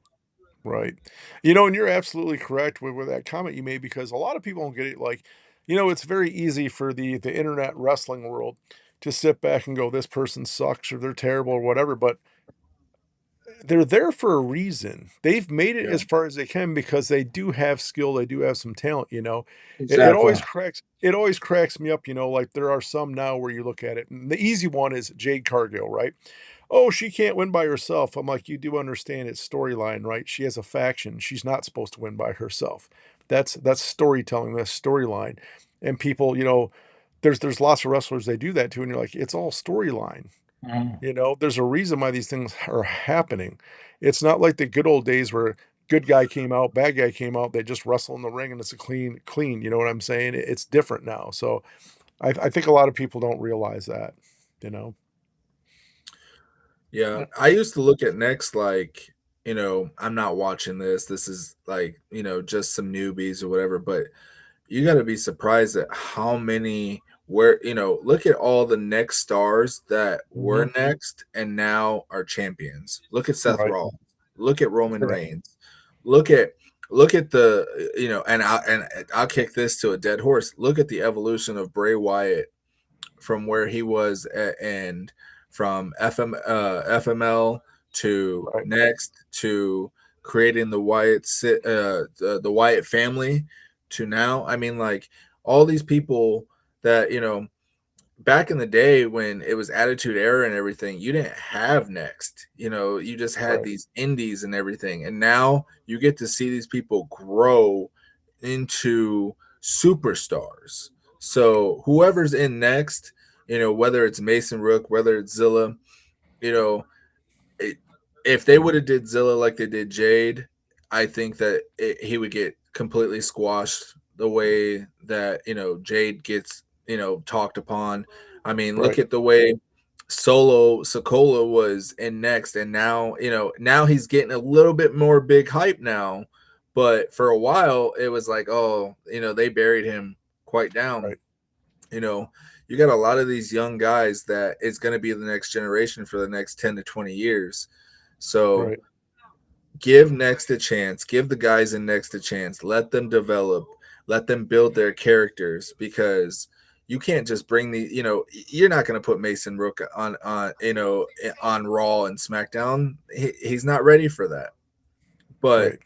Right. And you're absolutely correct with that comment you made because a lot of people don't get it. Like, it's very easy for the internet wrestling world to sit back and go, this person sucks or they're terrible or whatever. But they're there for a reason. They've made it Yeah. as far as they can because they do have skill, they do have some talent. It exactly. always cracks me up, like there are some now where you look at it. And the easy one is Jade Cargill, right? Oh, she can't win by herself. I'm like, you do understand it's storyline, right? She has a faction. She's not supposed to win by herself. That's storytelling, that's storyline. And people, there's lots of wrestlers they do that too, and you're like, it's all storyline. Mhm. There's a reason why these things are happening. It's not like the good old days where good guy came out, bad guy came out, they just wrestle in the ring and it's a clean, you know what I'm saying? It's different now. So I think a lot of people don't realize that, you know. Yeah, I used to look at Next like, I'm not watching this. This is like, just some newbies or whatever. But you got to be surprised at how many look at all the next stars that were Mhm. next and now are champions. Look at Seth Right. Rollins. Look at Roman Yeah. Reigns. Look at the and I'll kick this to a dead horse. Look at the evolution of Bray Wyatt from where he was and from FML to Right. next to creating the Wyatt family to now. I mean, like all these people that back in the day when it was Attitude Era and everything, you didn't have Next. You just had Right. these indies and everything. And now you get to see these people grow into superstars. So whoever's in Next, whether it's Mason Rook, whether it's Zilla, you know, it, if they would have did Zilla like they did Jade, I think that he would get completely squashed the way that Jade gets talked upon. I mean, look Right. at the way Solo Sokola was in Next, and now he's getting a little bit more big hype now. But for a while, it was like, oh, they buried him quite down. Right. You got a lot of these young guys that is going to be the next generation for the next 10 to 20 years. So Right. give Next a chance. Give the guys in Next a chance. Let them develop. Let them build their characters, because you can't just bring you're not going to put Mason Rook on Raw and SmackDown. He's not ready for that. But Right.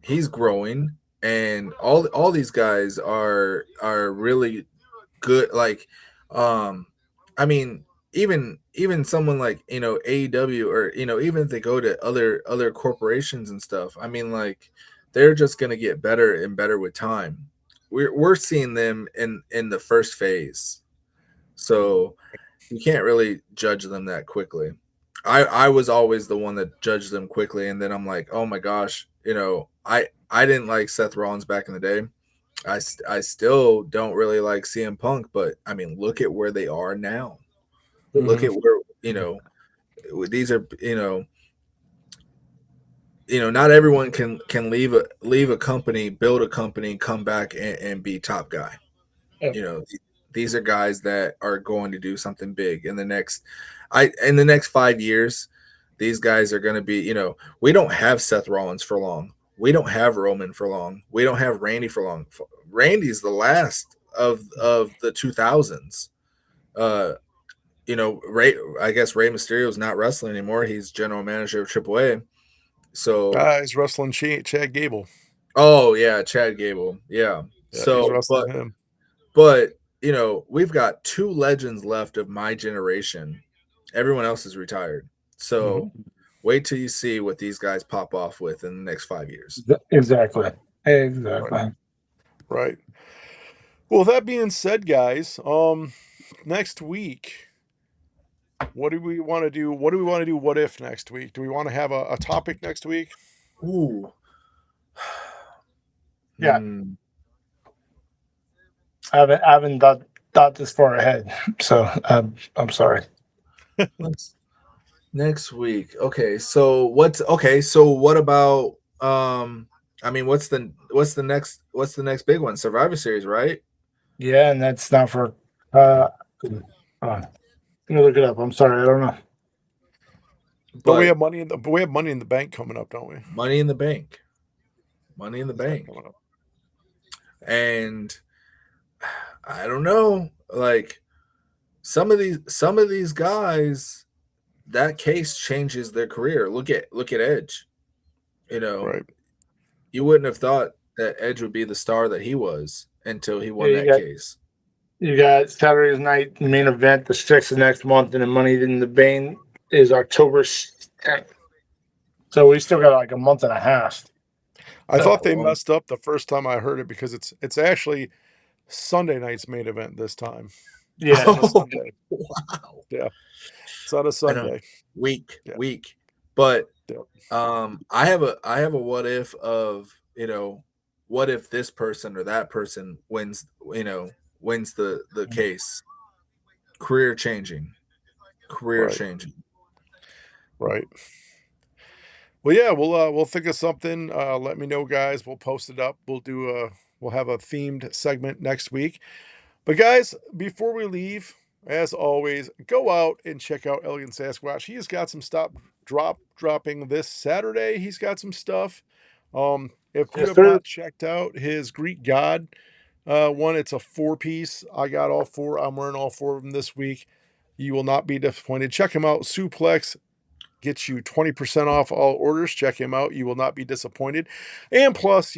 he's growing, and all these guys are really good. Like, I mean, even someone like AEW, or even if they go to other corporations and stuff, I mean, like, they're just gonna get better and better with time. We're seeing them in the first phase, so you can't really judge them that quickly. I was always the one that judged them quickly, and then I'm like, oh my gosh, I didn't like Seth Rollins back in the day. I still don't really like CM Punk, but I mean, look at where they are now. Look Mm-hmm. at where these are. Not everyone can leave a company, build a company, come back and be top guy. Yeah. You know, these are guys that are going to do something big in the next 5 years. These guys are going to be. We don't have Seth Rollins for long. We don't have Roman for long. We don't have Randy for long. Randy's the last of the 2000s. Ray. I guess Rey Mysterio is not wrestling anymore. He's general manager of AAA. So, He's wrestling Chad Gable. oh yeah, Chad Gable. Yeah. Yeah, he's So, wrestling him. but we've got two legends left of my generation. Everyone else is retired. So, Mm-hmm. wait till you see what these guys pop off with in the next 5 years. Exactly. Right. Exactly. Right. Well, that being said, guys, next week, what do we want to do? What do we want to do? What if next week? Do we want to have a topic next week? Ooh. Yeah. Hmm. I haven't thought this far ahead, so I'm sorry. Next week. Okay. So what about I mean, what's the next big one? Survivor Series, right? Yeah, and that's not for. Hold on. Let me look it up. I'm sorry, I don't know. But we But have Money in the Bank coming up, don't we? Money in the Bank. Money in the Is that Bank. coming up? And I don't know, like, some of these guys, that case changes their career. Look at Edge. You know, Right. you wouldn't have thought that Edge would be the star that he was until he Yeah, won that case. you got Saturday night main event, the 6th of next month, and the Money in the Bank is October 10th. So we still got like a month and a half. I Got thought a they long. messed up the first time I heard it because it's actually Sunday night's main event this time. It's Yeah, on a Oh, Sunday. wow. Yeah, it's on a I know. Sunday. Weak, Yeah. weak. But Yeah. I have a what if of, what if this person or that person wins the case. Career changing. Career Right. changing. Right. Well, yeah, we'll think of something. Let me know, guys. We'll post it up. We'll have a themed segment next week. But guys, before we leave, as always, go out and check out Elegant Sasquatch. He has got some dropping this Saturday. He's got some stuff. If you yes, have sir. not checked out his Greek God one, it's a 4-piece. I got all four. I'm wearing all four of them this week. You will not be disappointed. Check him out. Suplex gets you 20% off all orders. Check him out. You will not be disappointed. And plus,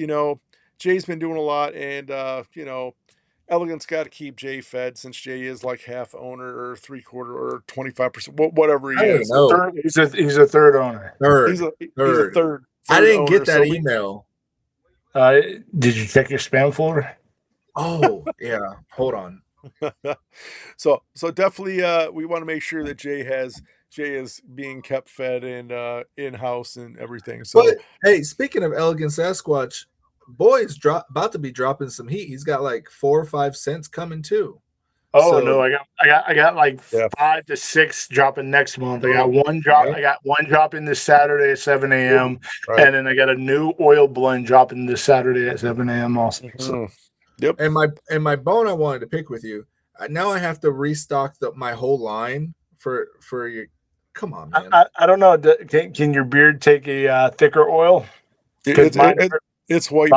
Jay's been doing a lot, and Elegant's got to keep Jay fed since Jay is like half owner or 3/4 or 25%, whatever he I don't is. know. He's a third owner. He's a third. I didn't owner, get that so email. Did you check your spam folder? Oh yeah, hold on. so definitely we want to make sure that Jay is being kept fed and in house and everything. So But hey, speaking of Elegant Sasquatch, boy's about to be dropping some heat. He's got like 4 or 5 cents coming too. Oh So- no, I got like Yeah. 5 to 6 dropping next month. I got one drop. Yeah. I got one dropping this Saturday at 7 a.m. Right. and then I got a new oil blend dropping this Saturday at 7 a.m. also. So, Yep. And my bone I wanted to pick with you. Now I have to restock my whole line for you. Come on, man. I don't know. Can your beard take a thicker oil? It's white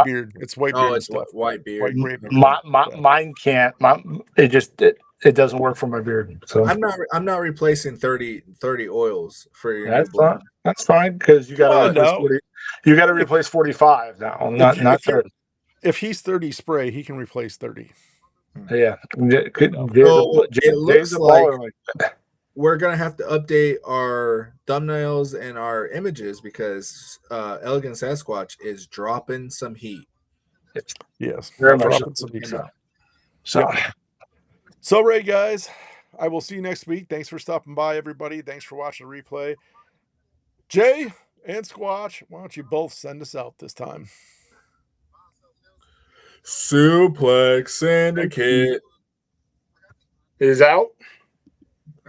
beard. It's white beard. Oh, it's white beard. White beard. Mine can't. It doesn't work for my beard. So I'm not replacing 30 oils for your that's new blend. fine. That's fine because you got Come on to replace now. 40. You got to replace 45 now. Not 30. If he's 30 spray, he can replace 30. Yeah. It looks like we're gonna have to update our thumbnails and our images because Elegant Sasquatch is dropping some heat. Yes, Very much dropping some heat. So, So, Ray, guys, I will see you next week. Thanks for stopping by, everybody. Thanks for watching the replay. Jay and Squatch, why don't you both send us out this time? Suplex Syndicate is out.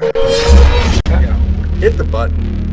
Yeah. Hit the button.